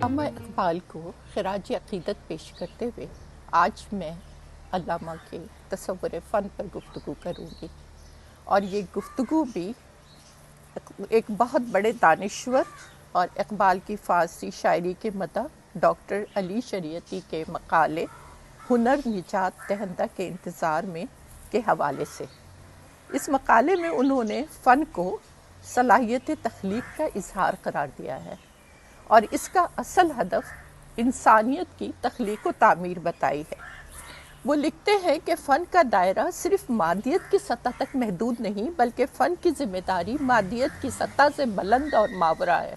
علامہ اقبال کو خراج عقیدت پیش کرتے ہوئے آج میں علامہ کے تصور فن پر گفتگو کروں گی، اور یہ گفتگو بھی ایک بہت بڑے دانشور اور اقبال کی فارسی شاعری کے مدح ڈاکٹر علی شریعتی کے مقالے ہنر نجات دہندہ کے انتظار میں کے حوالے سے۔ اس مقالے میں انہوں نے فن کو صلاحیت تخلیق کا اظہار قرار دیا ہے اور اس کا اصل ہدف انسانیت کی تخلیق و تعمیر بتائی ہے۔ وہ لکھتے ہیں کہ فن کا دائرہ صرف مادیت کی سطح تک محدود نہیں، بلکہ فن کی ذمہ داری مادیت کی سطح سے بلند اور ماورا ہے۔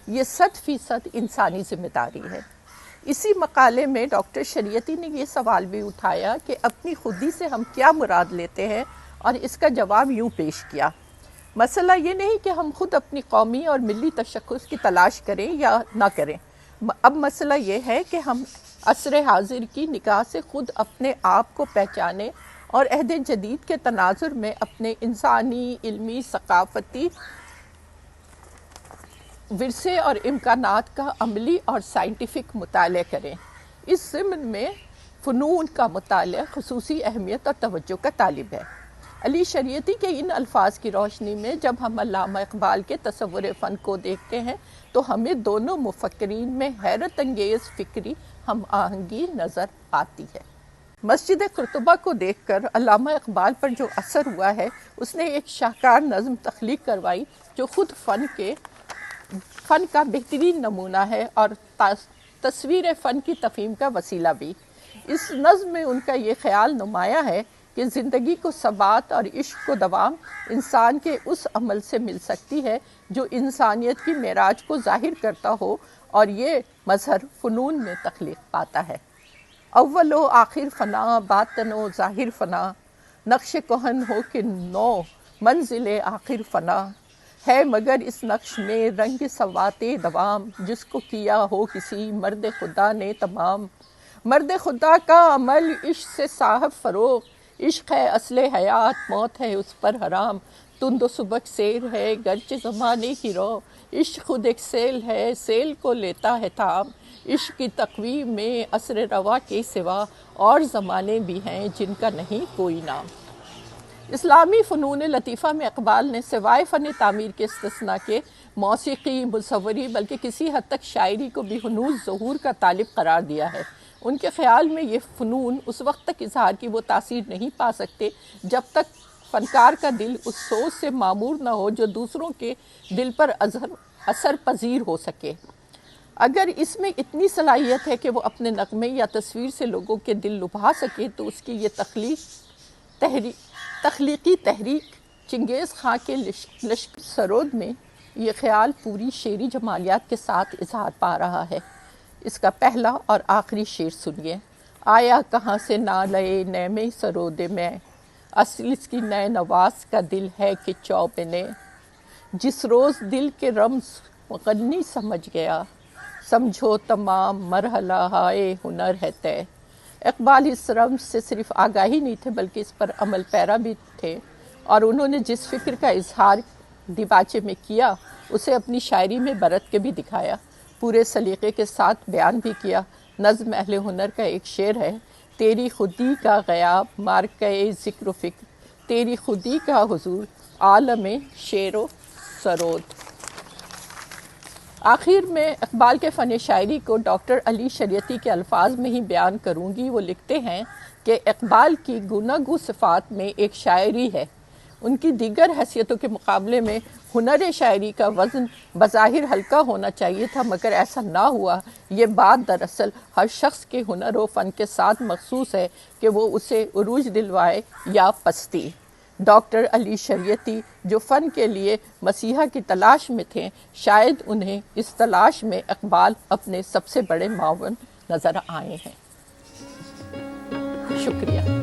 یہ 100% انسانی ذمہ داری ہے۔ اسی مقالے میں ڈاکٹر شریعتی نے یہ سوال بھی اٹھایا کہ اپنی خودی سے ہم کیا مراد لیتے ہیں، اور اس کا جواب یوں پیش کیا: مسئلہ یہ نہیں کہ ہم خود اپنی قومی اور ملی تشخص کی تلاش کریں یا نہ کریں، اب مسئلہ یہ ہے کہ ہم عصر حاضر کی نگاہ سے خود اپنے آپ کو پہچانیں اور عہد جدید کے تناظر میں اپنے انسانی، علمی، ثقافتی ورثے اور امکانات کا عملی اور سائنٹیفک مطالعہ کریں۔ اس ضمن میں فنون کا مطالعہ خصوصی اہمیت اور توجہ کا طالب ہے۔ علی شریعتی کے ان الفاظ کی روشنی میں جب ہم علامہ اقبال کے تصور فن کو دیکھتے ہیں تو ہمیں دونوں مفکرین میں حیرت انگیز فکری ہم آہنگی نظر آتی ہے۔ مسجد قرطبہ کو دیکھ کر علامہ اقبال پر جو اثر ہوا ہے، اس نے ایک شاہکار نظم تخلیق کروائی جو خود فن کا بہترین نمونہ ہے اور تصویر فن کی تفہیم کا وسیلہ بھی۔ اس نظم میں ان کا یہ خیال نمایاں ہے کہ زندگی کو ثبات اور عشق کو دوام انسان کے اس عمل سے مل سکتی ہے جو انسانیت کی معراج کو ظاہر کرتا ہو، اور یہ مظہر فنون میں تخلیق پاتا ہے۔ اول و آخر فنا، باطن و ظاہر فنا، نقش کہن ہو کہ نو، منزل آخر فنا ہے، مگر اس نقش میں رنگ سوات دوام، جس کو کیا ہو کسی مرد خدا نے تمام۔ مرد خدا کا عمل عشق سے صاحب فروغ، عشق ہے اصل حیات، موت ہے اس پر حرام، تند و سبک سیر ہے گرچہ زمانے کی رو، عشق خود ایک سیل ہے سیل کو لیتا ہے تھام، عشق کی تقویم میں عصر روا کے سوا اور زمانے بھی ہیں جن کا نہیں کوئی نام۔ اسلامی فنون لطیفہ میں اقبال نے سوائے فن تعمیر کے استثناء کے موسیقی، مصوری، بلکہ کسی حد تک شاعری کو بھی ہنوز ظہور کا طالب قرار دیا ہے۔ ان کے خیال میں یہ فنون اس وقت تک اظہار کی وہ تاثیر نہیں پا سکتے جب تک فنکار کا دل اس سوچ سے معمور نہ ہو جو دوسروں کے دل پر اثر پذیر ہو سکے۔ اگر اس میں اتنی صلاحیت ہے کہ وہ اپنے نغمے یا تصویر سے لوگوں کے دل لبھا سکے تو اس کی یہ تخلیقی تحریک چنگیز خاں کے لشکر سرود میں یہ خیال پوری شعری جمالیات کے ساتھ اظہار پا رہا ہے۔ اس کا پہلا اور آخری شعر سنیے: آیا کہاں سے نالے نعمِ سرود میں، اصل اس کی نئے نواز کا دل ہے کہ چوبنے، جس روز دل کے رمز مغنی سمجھ گیا، سمجھو تمام مرحلہ ہائے ہنر ہے طے۔ اقبال اس رمز سے صرف آگاہی نہیں تھے بلکہ اس پر عمل پیرا بھی تھے، اور انہوں نے جس فکر کا اظہار دیباچے میں کیا اسے اپنی شاعری میں برت کے بھی دکھایا، پورے سلیقے کے ساتھ بیان بھی کیا۔ نظم اہل ہنر کا ایک شعر ہے: تیری خودی کا غیاب مارکہ ذکر و فکر، تیری خودی کا حضور عالم شعر و سرود۔ آخر میں اقبال کے فن شاعری کو ڈاکٹر علی شریعتی کے الفاظ میں ہی بیان کروں گی۔ وہ لکھتے ہیں کہ اقبال کی گوناگو صفات میں ایک شاعری ہے۔ ان کی دیگر حیثیتوں کے مقابلے میں ہنر شاعری کا وزن بظاہر ہلکا ہونا چاہیے تھا، مگر ایسا نہ ہوا۔ یہ بات دراصل ہر شخص کے ہنر و فن کے ساتھ مخصوص ہے کہ وہ اسے عروج دلوائے یا پستی۔ ڈاکٹر علی شریعتی جو فن کے لیے مسیحا کی تلاش میں تھے، شاید انہیں اس تلاش میں اقبال اپنے سب سے بڑے معاون نظر آئے ہیں۔ شکریہ۔